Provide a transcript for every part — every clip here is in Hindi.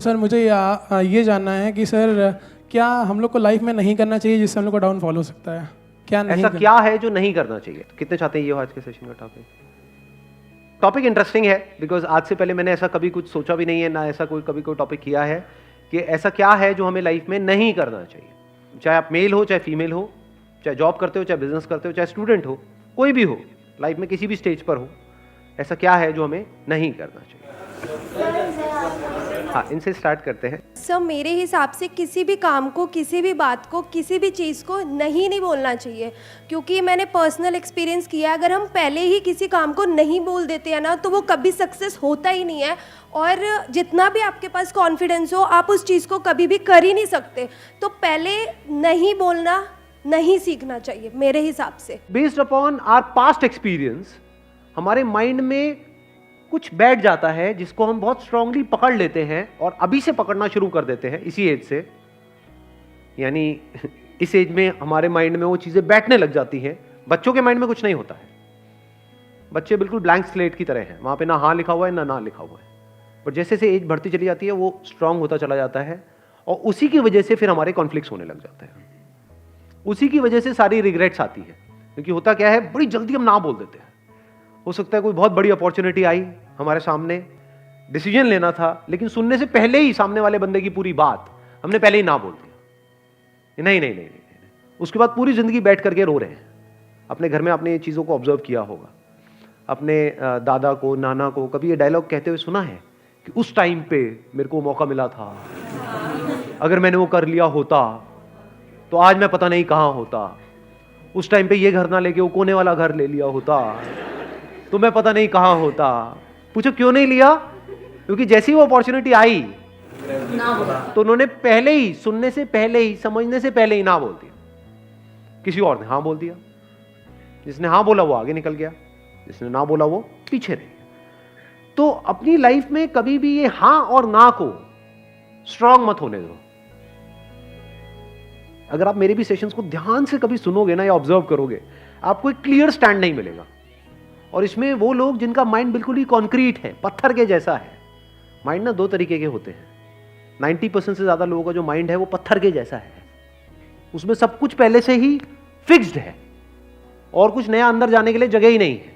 सर मुझे ये जानना है कि सर क्या हम लोग को लाइफ में नहीं करना चाहिए जिससे हम लोग को डाउनफॉल हो सकता है? क्या नहीं ऐसा क्या है जो नहीं करना चाहिए? तो कितने चाहते हैं ये हो आज के सेशन का टॉपिक इंटरेस्टिंग है, बिकॉज आज से पहले मैंने ऐसा कभी कुछ सोचा भी नहीं है, ना ऐसा कभी कोई टॉपिक किया है कि ऐसा क्या है जो हमें लाइफ में नहीं करना चाहिए। चाहे आप मेल हो, चाहे फीमेल हो, चाहे जॉब करते हो, चाहे बिजनेस करते हो, चाहे स्टूडेंट हो, कोई भी हो, लाइफ में किसी भी स्टेज पर हो, ऐसा क्या है जो हमें नहीं करना चाहिए? हाँ, इनसे स्टार्ट करते हैं। सर मेरे हिसाब से किसी भी काम को, किसी भी बात को, किसी भी चीज़ को नहीं बोलना चाहिए, क्योंकि मैंने पर्सनल एक्सपीरियंस किया है। अगर हम पहले ही किसी काम को नहीं बोल देते हैं ना, तो वो कभी सक्सेस होता ही नहीं है, और जितना भी आपके पास कॉन्फिडेंस हो, आप उस चीज़ को कभी भी कर ही नहीं सकते। तो पहले नहीं बोलना नहीं सीखना चाहिए मेरे हिसाब से। Based upon our past experience हमारे माइंड में कुछ बैठ जाता है जिसको हम बहुत स्ट्रांगली पकड़ लेते हैं और अभी से पकड़ना शुरू कर देते हैं, इसी एज से। यानी इस एज में हमारे माइंड में वो चीजें बैठने लग जाती हैं। बच्चों के माइंड में कुछ नहीं होता है, बच्चे बिल्कुल ब्लैंक स्लेट की तरह हैं, वहां पे ना हाँ लिखा हुआ है ना लिखा हुआ है। पर जैसे जैसे एज बढ़ती चली जाती है वो स्ट्रांग होता चला जाता है, और उसी की वजह से फिर हमारे कॉन्फ्लिक्ट्स होने लग जाते हैं। उसी की वजह से सारी रिग्रेट्स आती है, क्योंकि होता क्या है, बड़ी जल्दी हम ना बोल देते हैं। हो सकता है कोई बहुत बड़ी अपॉर्चुनिटी आई हमारे सामने, डिसीजन लेना था, लेकिन सुनने से पहले ही सामने वाले बंदे की पूरी बात हमने पहले ही ना बोल दिया। नहीं। उसके बाद पूरी जिंदगी बैठ करके रो रहे हैं। अपने घर में आपने चीज़ों को ऑब्जर्व किया होगा, अपने दादा को, नाना को कभी ये डायलॉग कहते हुए सुना है कि उस टाइम पे मेरे को मौका मिला था, अगर मैंने वो कर लिया होता तो आज मैं पता नहीं कहां होता, उस टाइम पे ये घर ना लेके वो कोने वाला घर ले लिया होता तो मैं पता नहीं कहां होता। पूछो क्यों नहीं लिया? क्योंकि जैसी वो अपॉर्चुनिटी आई तो उन्होंने पहले ही, सुनने से पहले ही, समझने से पहले ही ना बोल दिया। किसी और ने हाँ बोल दिया। जिसने हाँ बोला वो आगे निकल गया, जिसने ना बोला वो पीछे रह गया। तो अपनी लाइफ में कभी भी ये हाँ और ना को स्ट्रांग मत होने दो। अगर आप मेरे भी सेशंस को ध्यान से कभी सुनोगे ना या ऑब्जर्व करोगे, आपको एक क्लियर स्टैंड नहीं मिलेगा। और इसमें वो लोग जिनका माइंड बिल्कुल ही कॉन्क्रीट है, पत्थर के जैसा है। माइंड ना दो तरीके के होते हैं। 90% से ज्यादा लोगों का जो माइंड है वो पत्थर के जैसा है, उसमें सब कुछ पहले से ही फिक्स्ड है और कुछ नया अंदर जाने के लिए जगह ही नहीं है।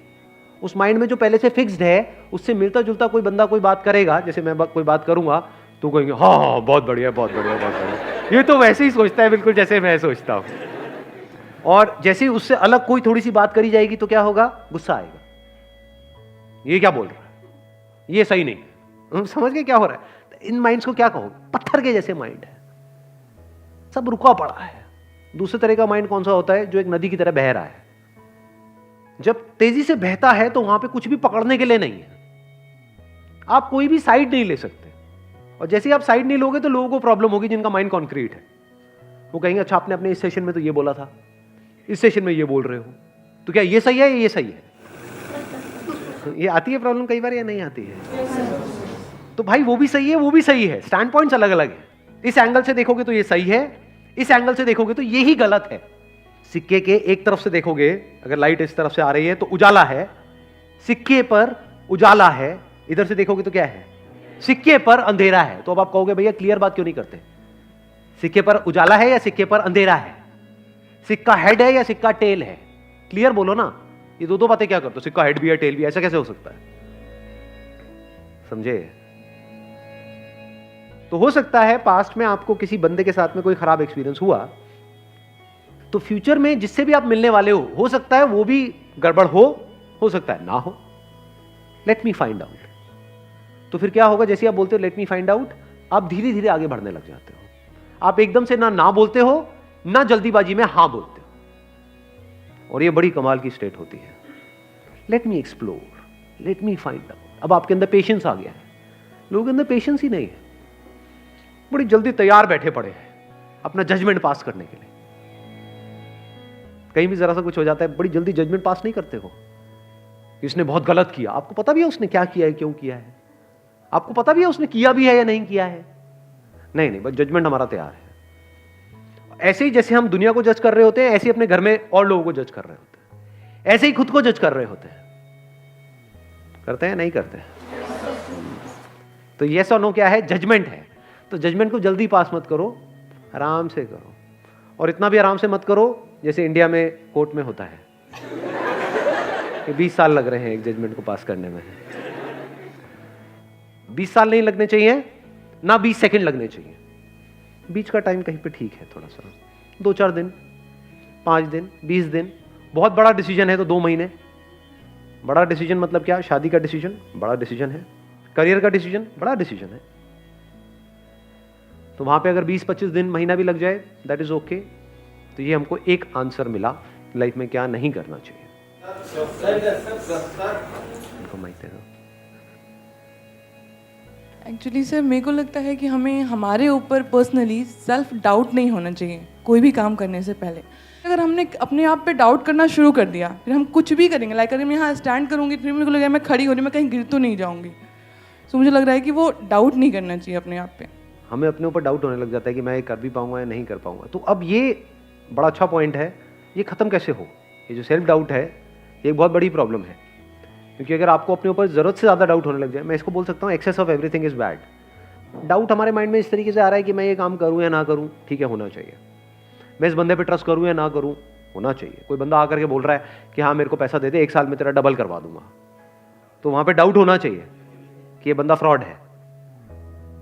उस माइंड में जो पहले से फिक्स्ड है, उससे मिलता जुलता कोई बंदा कोई बात करेगा, जैसे मैं कोई बात करूंगा तो कहेंगे हाँ बहुत बढ़िया बहुत बढ़िया बहुत बढ़िया, ये तो वैसे ही सोचता है बिल्कुल जैसे मैं सोचता हूं। और जैसे ही उससे अलग कोई थोड़ी सी बात करी जाएगी तो क्या होगा? गुस्सा आएगा, ये क्या बोल रहा है, ये सही नहीं। समझ गए क्या हो रहा है? इन माइंड्स को क्या कहो? पत्थर के जैसे माइंड है, सब रुका पड़ा है। दूसरे तरह का माइंड कौन सा होता है? जो एक नदी की तरह बह रहा है। जब तेजी से बहता है तो वहां पे कुछ भी पकड़ने के लिए नहीं है, आप कोई भी साइड नहीं ले सकते। और जैसे ही आप साइड नहीं लोगे तो लोगों को प्रॉब्लम होगी जिनका माइंड कॉन्क्रीट है। वो कहेंगे अच्छा आपने अपने इस सेशन में तो ये बोला था, इस सेशन में ये बोल रहे हो, तो क्या ये सही है या ये सही है? ये आती है प्रॉब्लम कई बार या नहीं आती है? तो भाई वो भी सही है, वो भी सही है, स्टैंड पॉइंट्स अलग अलग है। इस एंगल से देखोगे तो ये सही है, इस एंगल से देखोगे तो ये ही गलत है। सिक्के के एक तरफ से देखोगे, अगर लाइट इस तरफ से आ रही है तो उजाला है, सिक्के पर उजाला है। इधर से देखोगे तो क्या है? सिक्के पर अंधेरा है। तो अब आप कहोगे भैया क्लियर बात क्यों नहीं करते? सिक्के पर उजाला है या सिक्के पर अंधेरा है? सिक्का हेड है या सिक्का टेल है? क्लियर बोलो ना। ये दो बातें क्या करते हो? सिक्का हेड भी है टेल भी, ऐसा कैसे हो सकता है? समझे? तो हो सकता है पास्ट में आपको किसी बंदे के साथ में कोई खराब एक्सपीरियंस हुआ, तो फ्यूचर में जिससे भी आप मिलने वाले हो सकता है वो भी गड़बड़ हो सकता है ना हो। Let me find out. तो फिर क्या होगा? जैसे आप बोलते हो लेट मी फाइंड आउट, आप धीरे धीरे आगे बढ़ने लग जाते हो। आप एकदम से ना बोलते हो, ना जल्दीबाजी में हां बोलते हो, और ये बड़ी कमाल की स्टेट होती है। Let me explore, let me find out. अब आपके अंदर पेशेंस आ गया है। लोगों के अंदर पेशेंस ही नहीं है, बड़ी जल्दी तैयार बैठे पड़े हैं अपना जजमेंट पास करने के लिए। कहीं भी जरा सा कुछ हो जाता है, बड़ी जल्दी जजमेंट पास नहीं करते हो। इसने बहुत गलत किया, आपको पता भी है उसने क्या किया है, क्यों किया है, आपको पता भी है उसने किया भी है या नहीं किया है। नहीं, बस जजमेंट हमारा तैयार है। ऐसे ही जैसे हम दुनिया को जज कर रहे होते हैं, ऐसे ही अपने घर में और लोगों को जज कर रहे होते हैं, ऐसे ही खुद को जज कर रहे होते हैं। करते हैं नहीं करते? तो यस और नो क्या है? जजमेंट है। तो जजमेंट को जल्दी पास मत करो, आराम से करो, और इतना भी आराम से मत करो जैसे इंडिया में कोर्ट में होता है कि 20 साल लग रहे हैं एक जजमेंट को पास करने में। 20 साल नहीं लगने चाहिए, ना 20 सेकंड लगने चाहिए, बीच का टाइम कहीं पे ठीक है, थोड़ा सा 2-4 दिन, 5 दिन, 20 दिन। बहुत बड़ा डिसीजन है तो 2 महीने। बड़ा डिसीजन मतलब क्या? शादी का डिसीजन बड़ा डिसीजन है, करियर का डिसीजन बड़ा डिसीजन है, तो वहां पे अगर 20-25 दिन, महीना भी लग जाए, दैट इज ओके। तो ये हमको एक आंसर मिला लाइफ में क्या नहीं करना चाहिए। एक्चुअली सर मेरे को लगता है कि हमें हमारे ऊपर पर्सनली सेल्फ डाउट नहीं होना चाहिए कोई भी काम करने से पहले। अगर हमने अपने आप पे डाउट करना शुरू कर दिया, फिर हम कुछ भी करेंगे, लाइक अगर मैं यहाँ स्टैंड करूँगी फिर मेरे को लगेगा मैं खड़ी हो रही, मैं कहीं गिर तो नहीं जाऊँगी। सो मुझे लग रहा है कि वो डाउट नहीं करना चाहिए अपने आप पे। हमें अपने ऊपर डाउट होने लग जाता है कि मैं ये कर भी पाऊंगा या नहीं कर पाऊंगा। तो अब ये बड़ा अच्छा पॉइंट है, ये ख़त्म कैसे हो? ये जो सेल्फ डाउट है ये एक बहुत बड़ी प्रॉब्लम है, क्योंकि अगर आपको अपने ऊपर ज़रूरत से ज़्यादा डाउट होने लग जाए, मैं इसको बोल सकता हूँ excess of everything is bad. Doubt हमारे माइंड में इस तरीके से आ रहा है कि मैं ये काम करूँ या ना करूँ, ठीक है, होना चाहिए। मैं इस बंदे पे ट्रस्ट करूँ या ना करूँ, होना चाहिए। कोई बंदा आकर के बोल रहा है कि हाँ मेरे को पैसा दे दे, 1 साल में तेरा डबल करवा दूंगा, तो वहाँ पे डाउट होना चाहिए कि ये बंदा फ्रॉड है।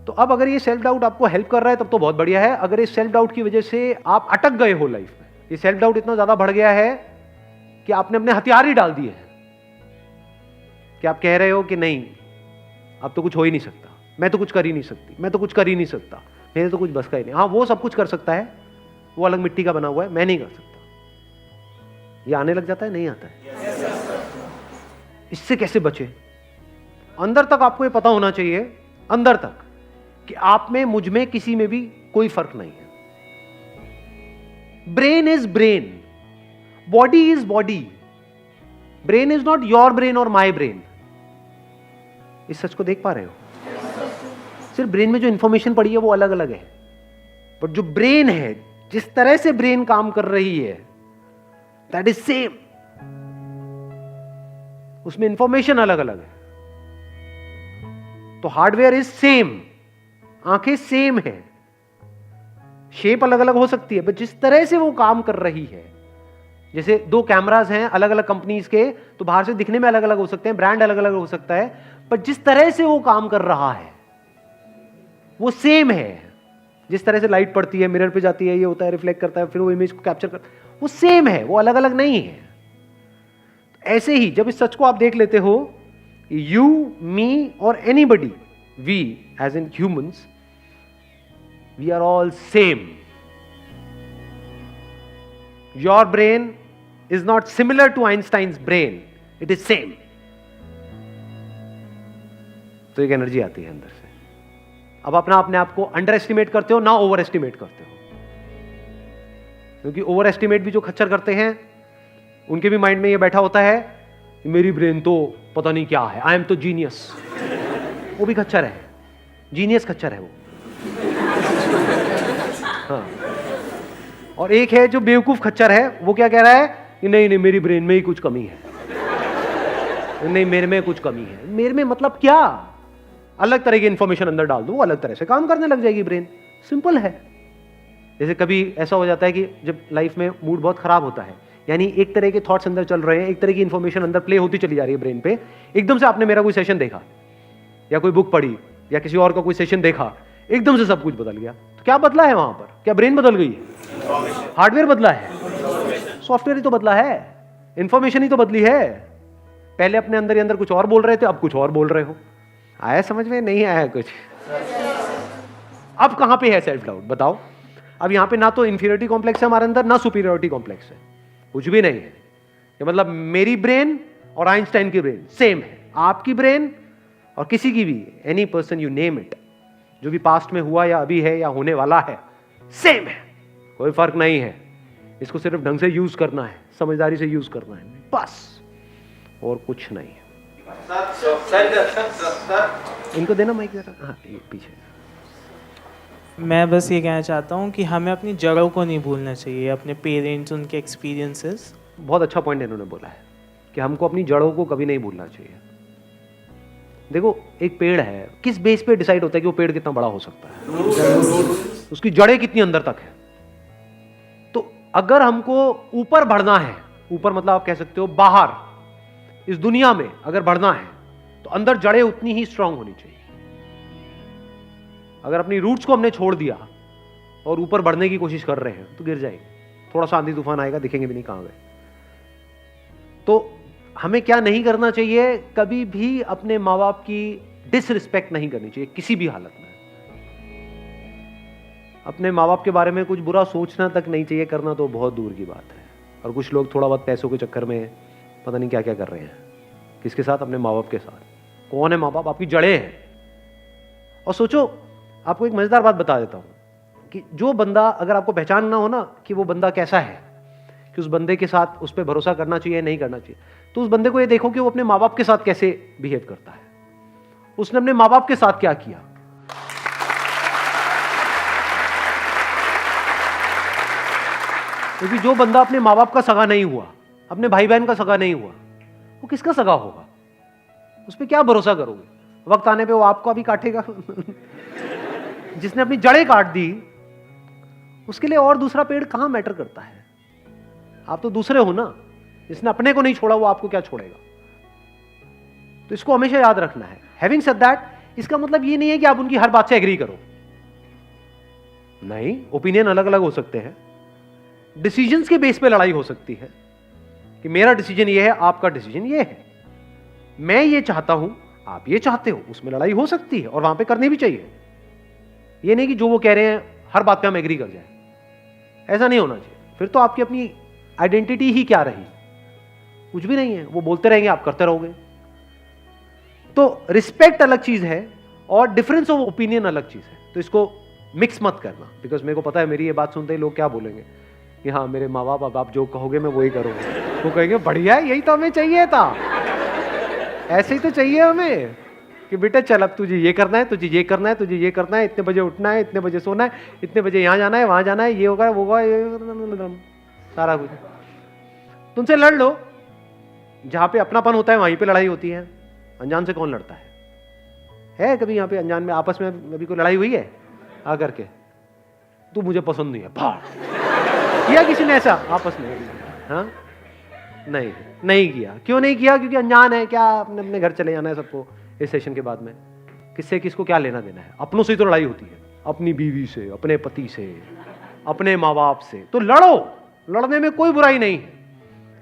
तो अब अगर ये सेल्फ डाउट आपको हेल्प कर रहा है तब तो बहुत बढ़िया है। अगर इस सेल्फ डाउट की वजह से आप अटक गए हो लाइफ में, ये सेल्फ डाउट इतना ज्यादा बढ़ गया है कि आपने अपने हथियार ही डाल दिए हैं, कि आप कह रहे हो कि नहीं अब तो कुछ हो ही नहीं सकता, मैं तो कुछ कर ही नहीं सकती, मैं तो कुछ कर ही नहीं सकता, मेरे तो कुछ बस का ही नहीं। हाँ वो सब कुछ कर सकता है, वो अलग मिट्टी का बना हुआ है, मैं नहीं कर सकता। ये आने लग जाता है, नहीं आता है। इससे कैसे बचे? अंदर तक आपको ये पता होना चाहिए, अंदर तक, कि आप में, मुझ में, किसी में भी कोई फर्क नहीं है। Brain is brain, body is body, brain is not your brain और माई ब्रेन। इस सच को देख पा रहे हो? सिर्फ ब्रेन में जो इंफॉर्मेशन पड़ी है वो अलग अलग है, बट जो ब्रेन है, जिस तरह से ब्रेन काम कर रही है, दैट इज सेम। उसमें इंफॉर्मेशन अलग अलग है। तो हार्डवेयर इज सेम, आंखें सेम है, शेप अलग अलग हो सकती है, बट जिस तरह से वो काम कर रही है, जैसे 2 कैमरास हैं अलग अलग कंपनीज के, तो बाहर से दिखने में अलग अलग हो सकते हैं, ब्रांड अलग अलग हो सकता है, पर जिस तरह से वो काम कर रहा है वो सेम है। जिस तरह से लाइट पड़ती है, मिरर पे जाती है, ये होता है, रिफ्लेक्ट करता है, फिर वो इमेज को कैप्चर करता है, वो सेम है, वो अलग अलग नहीं है। ऐसे ही जब इस सच को आप देख लेते हो, यू, मी और anybody, we as in humans, we are all same. Your brain is not similar to Einstein's brain, it is same. तो एक एनर्जी आती है अंदर से। अब अपने आप को अंडर एस्टिमेट करते हो ना ओवर एस्टिमेट करते हो, क्योंकि ओवर एस्टिमेट भी जो खच्चर करते हैं उनके भी माइंड में ये बैठा होता है कि मेरी ब्रेन तो पता नहीं क्या है, आई एम तो जीनियस। वो भी खच्चर है, जीनियस खच्चर है वो। हाँ। और एक है जो बेवकूफ खच्चर है, वो क्या कह रहा है कि नहीं नहीं मेरी ब्रेन में ही कुछ कमी है, नहीं मेरे में कुछ कमी है। मेरे में मतलब क्या? अलग तरह की इंफॉर्मेशन अंदर डाल दो, वो अलग तरह से काम करने लग जाएगी ब्रेन। सिंपल है। जैसे कभी ऐसा हो जाता है कि जब लाइफ में मूड बहुत खराब होता है, यानी एक तरह के थॉट्स अंदर चल रहे हैं, एक तरह की इंफॉर्मेशन अंदर प्ले होती चली जा रही है ब्रेन पे, एकदम से आपने मेरा कोई सेशन देखा या कोई बुक पढ़ी या किसी और का कोई सेशन देखा, एकदम से सब कुछ बदल गया। तो क्या बदला है वहां पर? क्या ब्रेन बदल गई है? हार्डवेयर बदला है, सॉफ्टवेयर ही तो बदला है, इंफॉर्मेशन ही तो बदली है। पहले अपने अंदर ही अंदर कुछ और बोल रहे थे, अब कुछ और बोल रहे हो। आया समझ में? नहीं आया कुछ? अब कहां पे है सेल्फ डाउट बताओ? अब यहां पे ना तो इंफीरियरिटी कॉम्प्लेक्स है हमारे अंदर, ना सुपीरियरिटी कॉम्प्लेक्स है, कुछ भी नहीं है। ये मतलब मेरी ब्रेन और आइंस्टाइन की ब्रेन सेम है, आपकी ब्रेन और किसी की भी, any person you name it, जो भी पास्ट में हुआ या अभी है या होने वाला है, सेम है, कोई फर्क नहीं है। इसको सिर्फ ढंग से यूज करना है, समझदारी से यूज करना है, बस, और कुछ नहीं है। इनको देना माइक जरा। हाँ ये पीछे। मैं बस ये कहना चाहता हूँ कि हमें अपनी जड़ों को नहीं भूलना चाहिए, अपने पेरेंट्स, उनके एक्सपीरियंसेस। बहुत अच्छा पॉइंट इन्होंने बोला है कि हमको अपनी जड़ों को कभी नहीं भूलना चाहिए। देखो एक पेड़ है, किस बेस पे डिसाइड होता है कि वो पेड़ कितना बड़ा हो सकता है? उसकी जड़ें कितनी अंदर तक है। तो अगर हमको ऊपर बढ़ना है, ऊपर मतलब आप कह सकते हो बाहर इस दुनिया में अगर बढ़ना है, तो अंदर जड़ें उतनी ही स्ट्रांग होनी चाहिए। अगर अपनी रूट्स को हमने छोड़ दिया और ऊपर बढ़ने की कोशिश कर रहे हैं तो गिर जाएंगे। थोड़ा सा आंधी तूफान आएगा, दिखेंगे भी नहीं कहां गए। तो हमें क्या नहीं करना चाहिए, कभी भी अपने माँ बाप की डिसरिस्पेक्ट नहीं करनी चाहिए किसी भी हालत में। अपने माँ बाप के बारे में कुछ बुरा सोचना तक नहीं चाहिए, करना तो बहुत दूर की बात है। और कुछ लोग थोड़ा बहुत पैसों के चक्कर में पता नहीं क्या क्या कर रहे हैं। किसके साथ? अपने माँ बाप के साथ। कौन है माँ बाप? आपकी जड़ें हैं। और सोचो, आपको एक मजेदार बात बता देता हूं कि जो बंदा, अगर आपको पहचानना हो ना कि वो बंदा कैसा है, कि उस बंदे के साथ उस पर भरोसा करना चाहिए नहीं करना चाहिए, तो उस बंदे को ये देखो कि वो अपने माँ बाप के साथ कैसे बिहेव करता है। उसने अपने माँ बाप के साथ क्या किया। क्योंकि जो बंदा अपने माँ बाप का सगा नहीं हुआ, अपने भाई बहन का सगा नहीं हुआ, वो किसका सगा होगा? उस पर क्या भरोसा करोगे? वक्त आने पे वो आपको भी काटेगा। जिसने अपनी जड़ें काट दी, उसके लिए और दूसरा पेड़ कहां मैटर करता है? आप तो दूसरे हो ना। जिसने अपने को नहीं छोड़ा वो आपको क्या छोड़ेगा? तो इसको हमेशा याद रखना है। हैविंग सेड दैट, इसका मतलब ये नहीं है कि आप उनकी हर बात से एग्री करो। नहीं, ओपिनियन अलग अलग हो सकते हैं। डिसीजंस के बेस पे लड़ाई हो सकती है कि मेरा डिसीजन ये है, आपका डिसीजन ये है, मैं ये चाहता हूं, आप ये चाहते हो। उसमें लड़ाई हो सकती है और वहां पे करनी भी चाहिए। ये नहीं कि जो वो कह रहे हैं हर बात पे हम एग्री कर जाए। ऐसा नहीं होना चाहिए। फिर तो आपकी अपनी आइडेंटिटी ही क्या रही? कुछ भी नहीं है। वो बोलते रहेंगे, आप करते रहोगे। तो रिस्पेक्ट अलग चीज है और डिफरेंस ऑफ ओपिनियन अलग चीज है। तो इसको मिक्स मत करना। बिकॉज मेरे को पता है मेरी ये बात सुनते ही लोग क्या बोलेंगे कि हाँ, मेरे माँ बाप, अब आप जो कहोगे मैं वही करूंगा। वो कहेंगे बढ़िया है, यही तो हमें चाहिए था। ऐसे ही तो चाहिए हमें कि बेटा चल, अब तुझे ये करना है, तुझे ये करना है, तुझे ये करना है, इतने बजे उठना है, इतने बजे सोना है, इतने बजे यहाँ जाना है, वहां जाना है, ये होगा वो होगा, ये सारा कुछ। तुमसे लड़ लो। जहां पे अपनापन होता है वहीं पे लड़ाई होती है। अनजान से कौन लड़ता है कभी यहाँ पे अनजान में आपस में अभी कोई लड़ाई हुई है आकर के? तू मुझे पसंद नहीं है, भाड़ किया किसी ने ऐसा आपस में? हाँ, नहीं किया। क्यों नहीं किया? क्योंकि अनजान है। क्या अपने अपने घर चले जाना है सबको इस सेशन के बाद में? किससे किसको क्या लेना देना है? अपनों से ही तो लड़ाई होती है, अपनी बीवी से, अपने पति से, अपने माँ बाप से। तो लड़ो, लड़ने में कोई बुराई नहीं है।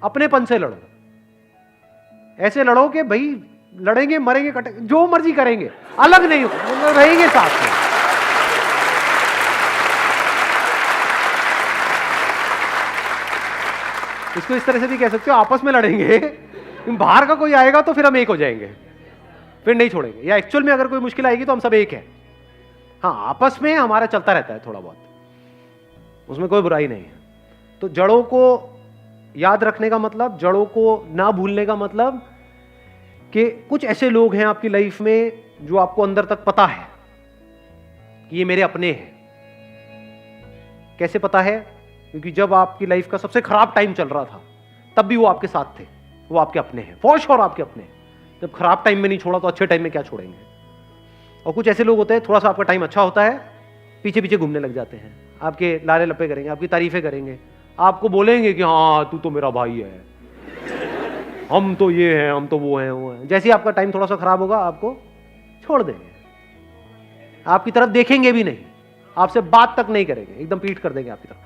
अपनेपन से लड़ो। ऐसे लड़ो कि भाई लड़ेंगे, मरेंगे, कटेंगे, जो मर्जी करेंगे, अलग नहीं हो, रहेंगे साथ में। इसको इस तरह से भी कह सकते हो, आपस में लड़ेंगे, बाहर का कोई आएगा तो फिर हम एक हो जाएंगे, फिर नहीं छोड़ेंगे। या एक्चुअल में अगर कोई मुश्किल आएगी तो हम सब एक है। हाँ, आपस में हमारा चलता रहता है थोड़ा बहुत, उसमें कोई बुराई नहीं है। तो जड़ों को याद रखने का मतलब, जड़ों को ना भूलने का मतलब कि कुछ ऐसे लोग हैं आपकी लाइफ में जो आपको अंदर तक पता है कि ये मेरे अपने हैं। कैसे पता है? क्योंकि जब आपकी लाइफ का सबसे खराब टाइम चल रहा था तब भी वो आपके साथ थे, वो आपके अपने हैं, फॉर श्योर आपके अपने हैं। जब खराब टाइम में नहीं छोड़ा तो अच्छे टाइम में क्या छोड़ेंगे? और कुछ ऐसे लोग होते हैं, थोड़ा सा आपका टाइम अच्छा होता है, पीछे पीछे घूमने लग जाते हैं, आपके लारे लपे करेंगे, आपकी तारीफें करेंगे, आपको बोलेंगे कि हाँ तू तो मेरा भाई है, हम तो ये हैं, हम तो वो हैं। जैसे ही आपका टाइम थोड़ा सा खराब होगा आपको छोड़ देंगे, आपकी तरफ देखेंगे भी नहीं, आपसे बात तक नहीं करेंगे, एकदम पीठ कर देंगे आपकी तरफ।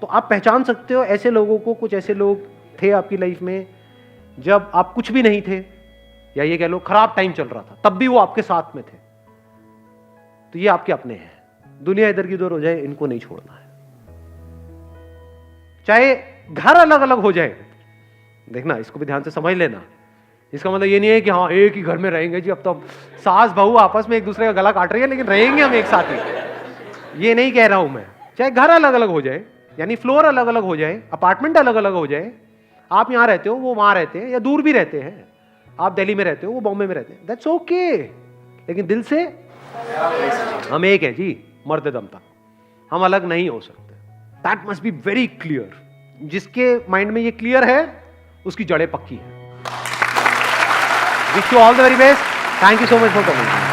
तो आप पहचान सकते हो ऐसे लोगों को। कुछ ऐसे लोग थे आपकी लाइफ में जब आप कुछ भी नहीं थे, या ये कह लो खराब टाइम चल रहा था, तब भी वो आपके साथ में थे। तो ये आपके अपने हैं। दुनिया इधर की उधर हो जाए, इनको नहीं छोड़ना है। चाहे घर अलग अलग हो जाए, देखना, इसको भी ध्यान से समझ लेना। इसका मतलब ये नहीं है कि हाँ एक ही घर में रहेंगे जी, अब तो सास बहू आपस में एक दूसरे का गला काट रही है लेकिन रहेंगे हम एक साथ ही, ये नहीं कह रहा हूं मैं। चाहे घर अलग अलग हो जाए, यानी फ्लोर अलग अलग हो जाए, अपार्टमेंट अलग अलग हो जाए, आप यहां रहते हो वो वहां रहते हैं, या दूर भी रहते हैं, आप दिल्ली में रहते हो वो बॉम्बे में रहते हैं, दैट्स ओके। लेकिन दिल से हम एक है जी, मरते दम तक हम अलग नहीं हो सकते। That must be very clear. जिसके माइंड में ये क्लियर है उसकी जड़ें पक्की है। Wish you all the very best. Thank you so much for coming.